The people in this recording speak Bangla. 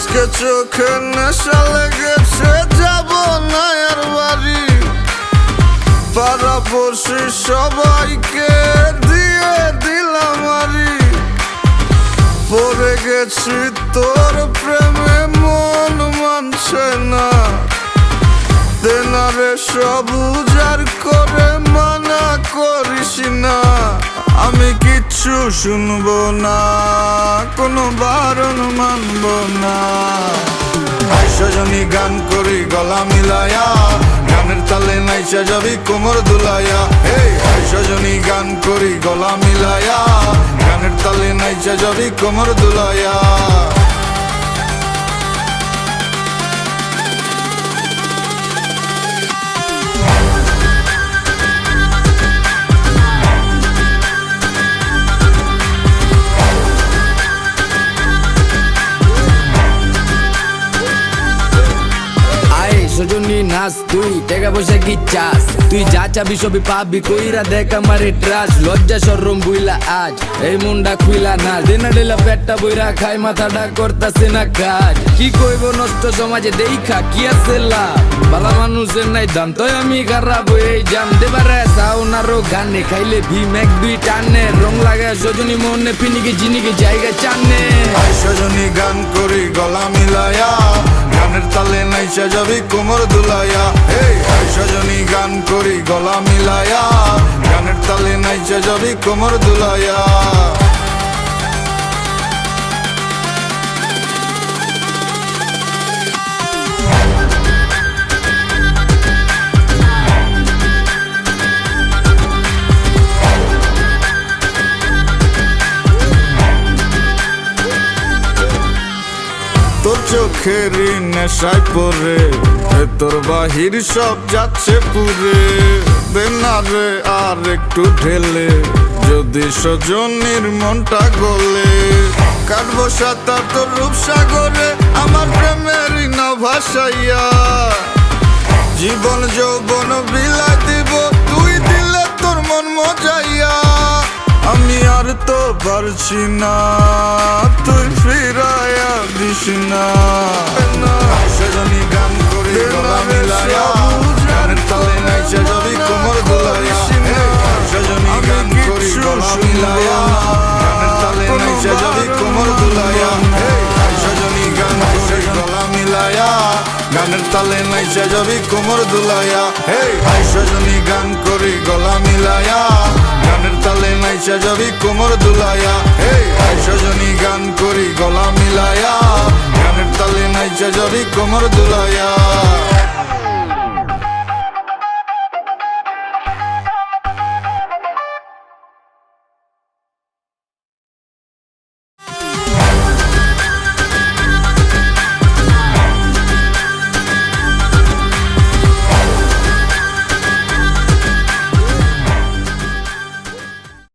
আজকে চোখে নেশা লেগেছে, যাব না আর বাড়ি। পাড়াপড়শি সবাইকে দিয়ে দিলাম আরি। পড়ে গেছি তোর প্রেমে, মন মানছে না। দেনারে সব উজাড় করে মানা করিস না। আমি কিচ্ছু শুনবো না, কোনো বারণ মানব না। সজনী গান করি গলা মিলায়া, গানের তালে নাইচা যাবি কোমর দুলাইয়া। সজনী গান করি গলা মিলায়া, গানের তালে নাইচা যাবি কোমর দুলাইয়া। সজনী নাচ, তুই টাকা পয়সা কি চাস? তুই যা চাবি সবই পাবি, কইরা দেখ আমারে ট্রাস। লজ্জা শরম বুইলা আজ এই মুন্ডা খুইলা না। দিনা ডেলা পেটটা বইরা খাই, মাথাটা করতাছে না কাজ। কি কইব নষ্ট সমাজে দেখা কি আছে লাভ? বালা মানুষের নাই দাম, তাই আমি খারাপ হয়ে জাম। দেবারে সাউনারও গানে খাইলে ভীম এক দুই টানে। রং লাগায় সজনী মনে পিনিকে জিনিকে জায়গা চানে। সজনী গান করি গলা মিলায়া, গানের তালে নাইচা যাবি কোমর দুলাইয়া। সজনী গান করি গলা মিলায়া, গানের তালে নাইচা যাবি কোমর দুলাইয়া। তোর চোখেরই নেশায় পরে তোর বাহির সব যাচ্ছে পুরে। দেনারে আর একটু ঢেলে, যদি সজনীর মনটা গলে। কাটবো সাঁতার তোর রূপসাগরে, আমার প্রেমেরই না ভাসাইয়া। জীবন যৌবন বিলাই দিব, তুই দিলে তোর মন মজাইয়া। আমি আর তো পারছি না, তুই ফিরাইয়া দিস না। সজনী গান করি গলা মিলায়া, গানের তালে নাইচা যাবি কোমর দুলাইয়া। সজনী গান করি গলা মিলায়া, গানের তালে নাইচা যাবি কোমর দুলাইয়া। সজনী গান করি গলা মিলায়া, গানের তালে নাইচা যাবি কোমর দুলাইয়া। সজনী গান করি গলা মিলায়া, গানের তালে নাইচা যাবি কোমর দুলাইয়া। সজনী গান করি গলা মিলায়া, গানের তালে নাইচা যাবি কোমর দুলাইয়া।